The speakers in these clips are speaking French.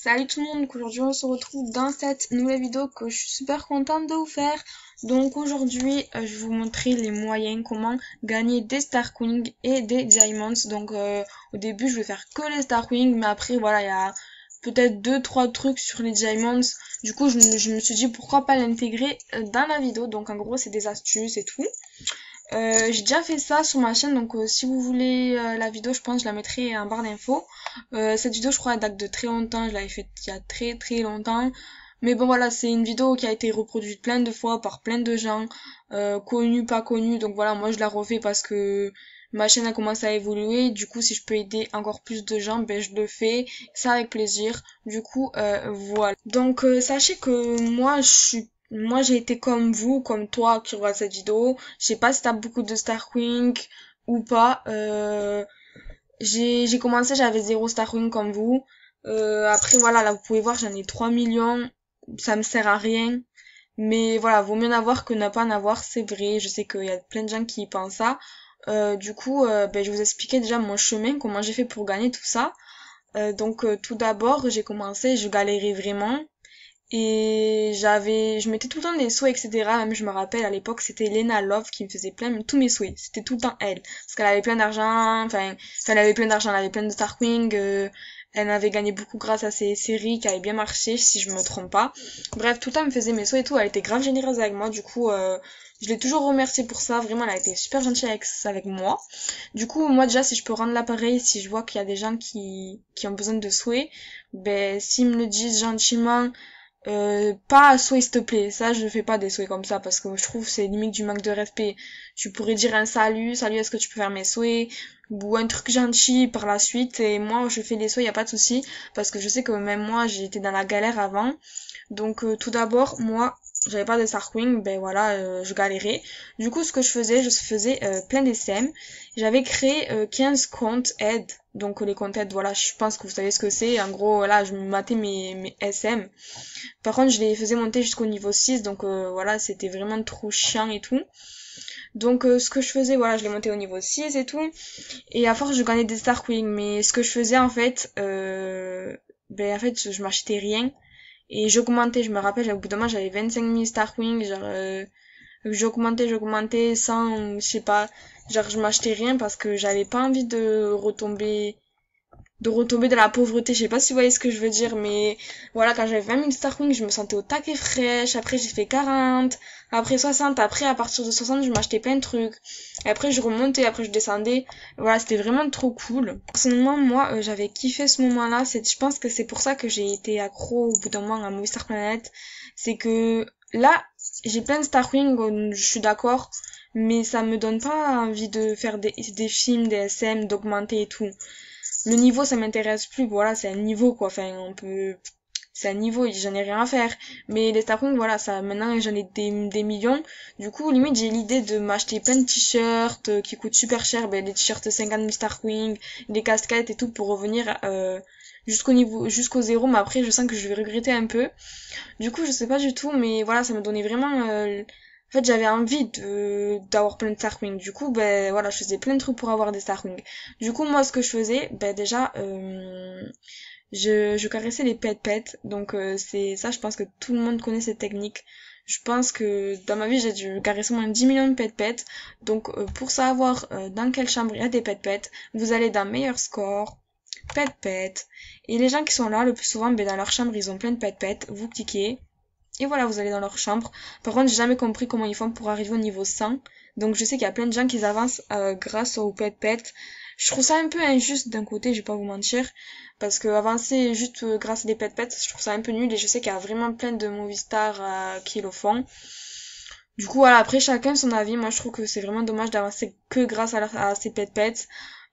Salut tout le monde, aujourd'hui on se retrouve dans cette nouvelle vidéo que je suis super contente de vous faire. Donc aujourd'hui je vais vous montrer les moyens, comment gagner des Starwing et des Diamonds. Donc au début je vais faire que les Starwing, mais après voilà il y a peut-être deux trois trucs sur les Diamonds. Du coup je me suis dit pourquoi pas l'intégrer dans la vidéo. Donc en gros c'est des astuces et tout. J'ai déjà fait ça sur ma chaîne, donc si vous voulez la vidéo, je pense que je la mettrai en barre d'infos. Cette vidéo, je crois, elle date de très longtemps, je l'avais faite il y a très très longtemps. Mais bon voilà, c'est une vidéo qui a été reproduite plein de fois par plein de gens, connus, pas connus. Donc voilà, moi je la refais parce que ma chaîne a commencé à évoluer. Du coup, si je peux aider encore plus de gens, ben je le fais, ça avec plaisir. Du coup, voilà. Donc sachez que moi j'ai été comme vous, comme toi qui regarde cette vidéo. Je sais pas si t'as beaucoup de Starwing ou pas. J'ai commencé, j'avais zéro Starwing comme vous. Après voilà, là vous pouvez voir, j'en ai 3 millions. Ça me sert à rien. Mais voilà, vaut mieux en avoir que ne pas en avoir, c'est vrai. Je sais qu'il y a plein de gens qui pensent ça. Du coup, ben, je vais vous expliquer déjà mon chemin, comment j'ai fait pour gagner tout ça. Donc tout d'abord, j'ai commencé, je galérais vraiment. Et je mettais tout le temps des souhaits, etc. Même je me rappelle, à l'époque, c'était Lena Love qui me faisait plein, tous mes souhaits. C'était tout le temps elle. Parce qu'elle avait plein d'argent, elle avait plein d'argent, elle avait plein de Starwing, elle avait gagné beaucoup grâce à ses séries qui avaient bien marché, si je me trompe pas. Bref, tout le temps, elle me faisait mes souhaits et tout, elle était grave généreuse avec moi, du coup, je l'ai toujours remerciée pour ça, vraiment, elle a été super gentille avec moi. Du coup, moi, déjà, si je peux rendre l'appareil, si je vois qu'il y a des gens qui ont besoin de souhaits, ben, s'ils me le disent gentiment, pas à souhait s'il te plaît, ça je fais pas des souhaits comme ça parce que je trouve que c'est limite du manque de respect. Tu pourrais dire un salut, est-ce que tu peux faire mes souhaits ou un truc gentil par la suite et moi je fais les souhaits, y a pas de souci parce que je sais que même moi j'ai été dans la galère avant. Donc tout d'abord, moi j'avais pas de Starwing, ben voilà, je galérais. Du coup, ce que je faisais plein d'SM. J'avais créé 15 comptes aide. Donc les comptes aide, voilà, je pense que vous savez ce que c'est. En gros, voilà, je me matais mes SM. Par contre, je les faisais monter jusqu'au niveau 6, donc voilà, c'était vraiment trop chiant et tout. Donc ce que je faisais, voilà, je les montais au niveau 6 et tout. Et à force, je gagnais des Starwing. Mais ce que je faisais en fait, ben en fait, je m'achetais rien. Et j'augmentais, je me rappelle, au bout d'un moment, j'avais 25 000 Starwing, genre, j'augmentais sans, je sais pas, genre, je m'achetais rien parce que j'avais pas envie de retomber dans la pauvreté. Je sais pas si vous voyez ce que je veux dire, mais voilà, quand j'avais 20 000 Starwing, je me sentais au taquet fraîche. Après, j'ai fait 40, après 60, après, à partir de 60, je m'achetais plein de trucs. Et après, je remontais, après, je descendais. Voilà, c'était vraiment trop cool. Personnellement, moi, j'avais kiffé ce moment-là. Je pense que c'est pour ça que j'ai été accro au bout d'un moment à Movie Star Planet. C'est que là, j'ai plein de Starwing, je suis d'accord. Mais ça me donne pas envie de faire des films, des SM, d'augmenter et tout. Le niveau, ça m'intéresse plus, voilà, c'est un niveau, quoi, enfin, c'est un niveau, j'en ai rien à faire. Mais les Starwing, voilà, ça, maintenant, j'en ai des millions. Du coup, limite, j'ai l'idée de m'acheter plein de t-shirts qui coûtent super cher, ben, les t-shirts 50 000 Starwing, des casquettes et tout pour revenir, jusqu'au zéro, mais après, je sens que je vais regretter un peu. Du coup, je sais pas du tout, mais voilà, ça me donnait vraiment, en fait, j'avais envie d'avoir plein de Starwing. Du coup, ben voilà, je faisais plein de trucs pour avoir des Starwing. Du coup, moi, ce que je faisais, ben déjà, je caressais les pet-pets. Donc c'est ça, je pense que tout le monde connaît cette technique. Je pense que dans ma vie, j'ai dû caresser au moins 10 millions de pet-pets. Donc pour savoir dans quelle chambre il y a des pet-pets, vous allez dans meilleur score, pet-pet. Et les gens qui sont là, le plus souvent, ben dans leur chambre, ils ont plein de pet-pets. Vous cliquez. Et voilà, vous allez dans leur chambre. Par contre, j'ai jamais compris comment ils font pour arriver au niveau 100. Donc je sais qu'il y a plein de gens qui avancent grâce au pet-pet. Je trouve ça un peu injuste d'un côté, je vais pas vous mentir. Parce que avancer juste grâce à des pet-pets, je trouve ça un peu nul. Et je sais qu'il y a vraiment plein de movie stars qui le font. Du coup, voilà, après chacun son avis. Moi, je trouve que c'est vraiment dommage d'avancer que grâce à ces pet-pets.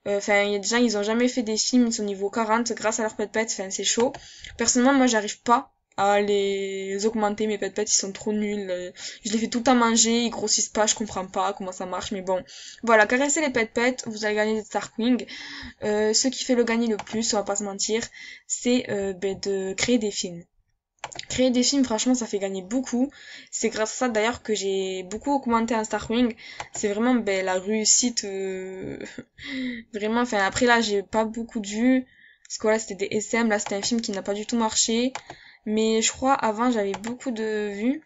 Enfin, il y a des gens, ils ont jamais fait des films, ils sont niveau 40 grâce à leurs pet-pets. Enfin, c'est chaud. Personnellement, moi, j'arrive pas à les augmenter. Mes pet-pets, ils sont trop nuls. Je les fais tout à manger, ils grossissent pas, je comprends pas comment ça marche. Mais bon, voilà, caressez les pet-pets, vous allez gagner des Starwing. Ce qui fait le gagner le plus, on va pas se mentir, c'est ben, de créer des films. Créer des films, franchement, ça fait gagner beaucoup. C'est grâce à ça d'ailleurs que j'ai beaucoup augmenté un Starwing. C'est vraiment ben, la réussite. Vraiment, enfin après là, j'ai pas beaucoup de vues. Parce que voilà, c'était des SM, là c'était un film qui n'a pas du tout marché. Mais je crois avant j'avais beaucoup de vues.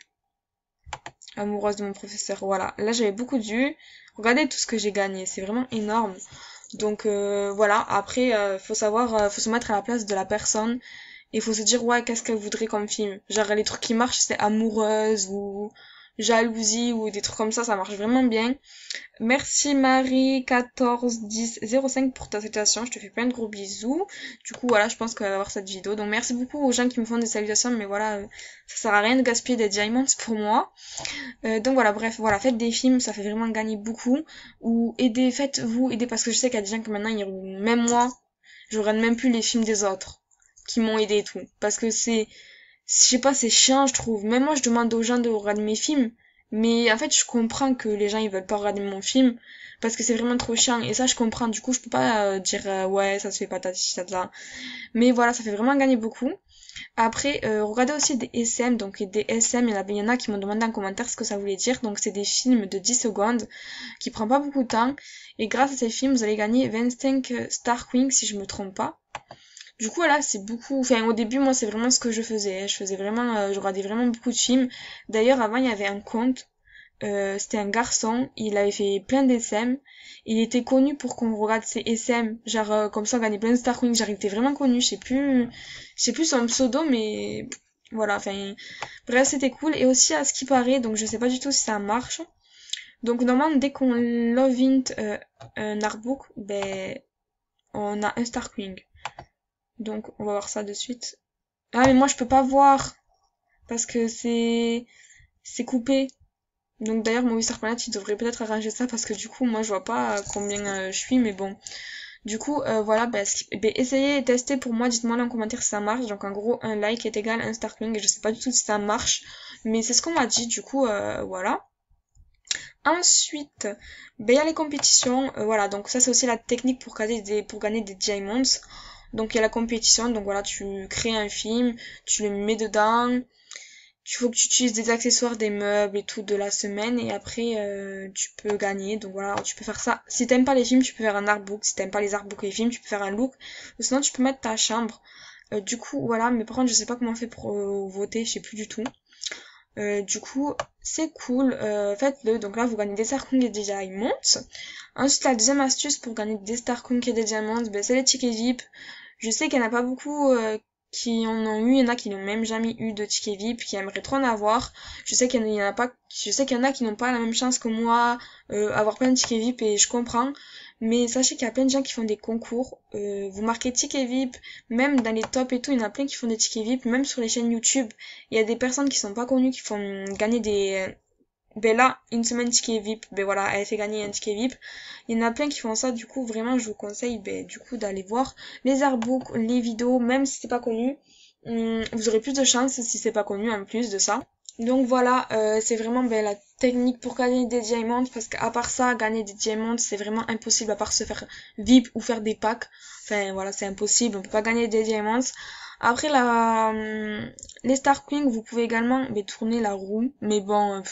Amoureuse de mon professeur, voilà. Là j'avais beaucoup de vues. Regardez tout ce que j'ai gagné, c'est vraiment énorme. Donc voilà, après faut savoir, faut se mettre à la place de la personne. Et faut se dire ouais, qu'est-ce qu'elle voudrait comme film. Genre les trucs qui marchent c'est amoureuse ou jalousie ou des trucs comme ça marche vraiment bien. Merci Marie 14 10 05 pour ta salutation, je te fais plein de gros bisous. Du coup voilà, je pense qu'elle va avoir cette vidéo. Donc merci beaucoup aux gens qui me font des salutations, mais voilà, ça sert à rien de gaspiller des diamonds pour moi. Donc voilà, bref, voilà, faites des films, ça fait vraiment gagner beaucoup. Ou aidez, faites-vous aider parce que je sais qu'il y a des gens que maintenant, même moi, je regarde même plus les films des autres qui m'ont aidé et tout. Parce que je sais pas, c'est chiant, je trouve. Même moi, je demande aux gens de regarder mes films. Mais en fait, je comprends que les gens, ils veulent pas regarder mon film. Parce que c'est vraiment trop chiant. Et ça, je comprends. Du coup, je peux pas dire, ouais, ça se fait pas, ça. Mais voilà, ça fait vraiment gagner beaucoup. Après, regardez aussi des SM. Donc, des SM, il y en a qui m'ont demandé en commentaire ce que ça voulait dire. Donc, c'est des films de 10 secondes qui prennent pas beaucoup de temps. Et grâce à ces films, vous allez gagner 25 Star Queen, si je me trompe pas. Du coup, voilà, c'est beaucoup. Enfin, au début, moi, c'est vraiment ce que je faisais. Je faisais vraiment, je regardais vraiment beaucoup de films. D'ailleurs, avant, il y avait un compte. C'était un garçon. Il avait fait plein d'SM. Il était connu pour qu'on regarde ses SM. Genre, comme ça, on gagnait plein de Star Queen. Genre, il était vraiment connu. Je sais plus son pseudo, mais voilà. Enfin, bref, c'était cool. Et aussi, à ce qui paraît, donc je sais pas du tout si ça marche. Donc, normalement, dès qu'on love int un artbook, ben, on a un Star Queen. Donc, on va voir ça de suite. Ah, mais moi, je peux pas voir. Parce que c'est coupé. Donc, d'ailleurs, mon Planet, il devrait peut-être arranger ça. Parce que du coup, moi, je vois pas combien je suis. Mais bon. Du coup, voilà. Essayez et testez pour moi. Dites-moi là en commentaire si ça marche. Donc, en gros, un like est égal à un Starkling. Et je sais pas du tout si ça marche. Mais c'est ce qu'on m'a dit. Du coup, voilà. Ensuite, il y a les compétitions. Voilà. Donc, ça, c'est aussi la technique pour gagner des diamonds. Donc il y a la compétition, donc voilà, tu crées un film, tu le mets dedans, il faut que tu utilises des accessoires, des meubles et tout de la semaine, et après tu peux gagner, donc voilà, tu peux faire ça. Si t'aimes pas les films, tu peux faire un artbook, si t'aimes pas les artbooks et les films, tu peux faire un look, ou sinon tu peux mettre ta chambre. Du coup, voilà, mais par contre je sais pas comment on fait pour voter, je sais plus du tout. Du coup, c'est cool, faites-le. Donc là, vous gagnez des Star Coins et des Diamonds. Ensuite, la deuxième astuce pour gagner des Star Coins et des Diamonds, c'est les tickets VIP. Je sais qu'il y en a pas beaucoup qui en ont eu, il y en a qui n'ont même jamais eu de tickets VIP, qui aimeraient trop en avoir. Je sais qu'il y en a pas, je sais qu'il y en a qui n'ont pas la même chance que moi, avoir plein de tickets VIP et je comprends. Mais sachez qu'il y a plein de gens qui font des concours. Vous marquez tickets VIP, même dans les tops et tout, il y en a plein qui font des tickets VIP, même sur les chaînes YouTube. Il y a des personnes qui sont pas connues qui font gagner des... Ben là, une semaine ticket VIP, ben voilà, elle fait gagner un ticket VIP. Il y en a plein qui font ça, du coup, vraiment, je vous conseille, ben, du coup, d'aller voir les artbooks, les vidéos, même si c'est pas connu. Vous aurez plus de chance si c'est pas connu, en plus de ça. Donc voilà, c'est vraiment la technique pour gagner des diamants, parce qu'à part ça, gagner des diamants, c'est vraiment impossible, à part se faire VIP ou faire des packs. Enfin voilà, c'est impossible, on peut pas gagner des diamants. Après les Star Queens, vous pouvez également tourner la roue, mais bon,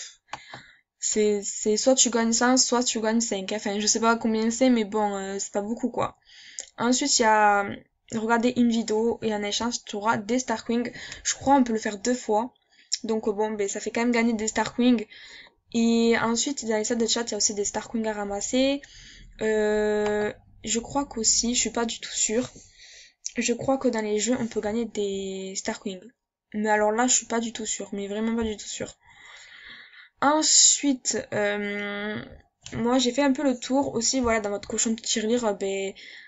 c'est soit tu gagnes 100, soit tu gagnes 5. Enfin, je sais pas combien c'est, mais bon, c'est pas beaucoup quoi. Ensuite, il y a regarder une vidéo et en échange, tu auras des Star Queens. Je crois on peut le faire 2 fois. Donc bon, ça fait quand même gagner des Star Queens. Et ensuite, dans les salles de chat, il y a aussi des Star Queens à ramasser. Je crois qu'aussi, je suis pas du tout sûre. Je crois que dans les jeux, on peut gagner des Star Queens. Mais alors là, je suis pas du tout sûre. Mais vraiment pas du tout sûre. Ensuite, moi j'ai fait un peu le tour aussi, voilà, dans votre cochon de tirelire,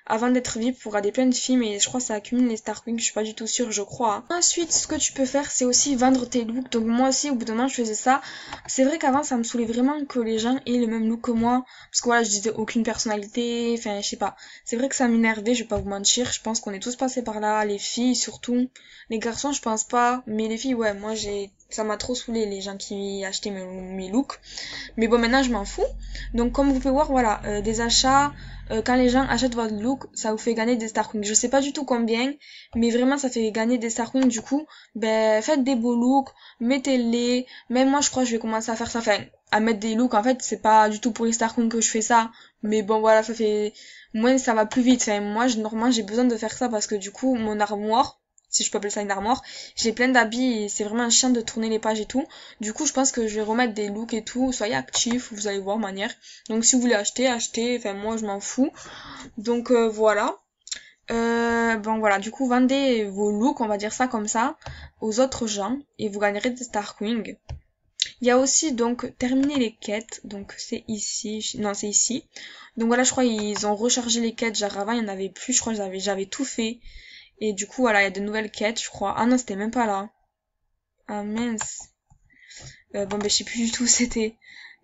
avant d'être VIP pour regarder plein de films et je crois que ça accumule les Star Queens, je suis pas du tout sûre, je crois. Ensuite, ce que tu peux faire, c'est aussi vendre tes looks. Donc moi aussi, au bout d'un moment, je faisais ça. C'est vrai qu'avant, ça me saoulait vraiment que les gens aient le même look que moi, parce que voilà, je disais aucune personnalité, enfin, je sais pas. C'est vrai que ça m'énervait, je vais pas vous mentir, je pense qu'on est tous passés par là, les filles surtout. Les garçons, je pense pas, mais les filles, ouais, moi j'ai Ça m'a trop saoulé les gens qui achetaient mes looks. Mais bon, maintenant je m'en fous. Donc comme vous pouvez voir, voilà, des achats, quand les gens achètent votre look, ça vous fait gagner des Star Coins. Je sais pas du tout combien, mais vraiment ça fait gagner des Star Coins. Du coup, ben faites des beaux looks, mettez-les. Même moi je crois que je vais commencer à faire ça, enfin à mettre des looks. En fait c'est pas du tout pour les Star Coins que je fais ça, mais bon voilà, ça fait moins, ça va plus vite. Enfin moi normalement j'ai besoin de faire ça parce que du coup mon armoire, si je peux appeler ça une armoire, j'ai plein d'habits et c'est vraiment un chien de tourner les pages et tout. Du coup, je pense que je vais remettre des looks et tout. Soyez actifs, vous allez voir manière. Donc si vous voulez acheter, achetez. Enfin moi je m'en fous. Donc voilà. Bon voilà, du coup vendez vos looks, on va dire ça comme ça, aux autres gens et vous gagnerez des Star Coins. Il y a aussi donc terminer les quêtes, donc c'est ici, non c'est ici. Donc voilà, je crois ils ont rechargé les quêtes, genre avant il y en avait plus, je crois que j'avais tout fait. Et du coup voilà, il y a de nouvelles quêtes, je crois. Ah non, c'était même pas là. Ah mince. Bon ben je sais plus du tout c'était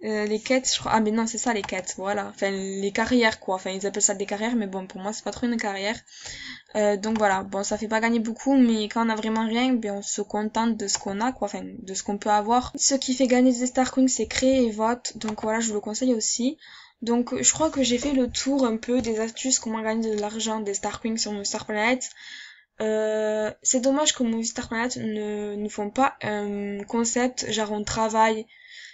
les quêtes, je crois. Ah mais non, c'est ça les quêtes, voilà. Enfin les carrières quoi. Enfin ils appellent ça des carrières, mais bon pour moi c'est pas trop une carrière. Donc voilà, bon ça fait pas gagner beaucoup, mais quand on a vraiment rien, ben on se contente de ce qu'on a quoi, enfin de ce qu'on peut avoir. Ce qui fait gagner des Star Coins, c'est créer et vote. Donc voilà, je vous le conseille aussi. Donc je crois que j'ai fait le tour un peu des astuces comment gagner de l'argent des Star Coins sur mon Star Planet. C'est dommage que Movistar Planet ne font pas un concept, genre on travaille,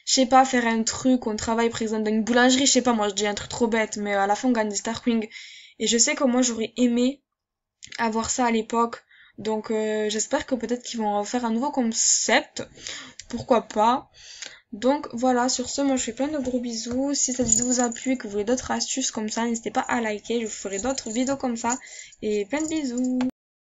je sais pas, faire un truc, on travaille par exemple dans une boulangerie, je sais pas, moi je dis un truc trop bête, mais à la fin on gagne des Star Wings. Et je sais que moi j'aurais aimé avoir ça à l'époque, donc j'espère que peut-être qu'ils vont en faire un nouveau concept, pourquoi pas. Donc voilà, sur ce, moi je fais plein de gros bisous. Si cette vidéo vous a plu et que vous voulez d'autres astuces comme ça, n'hésitez pas à liker, je vous ferai d'autres vidéos comme ça. Et plein de bisous.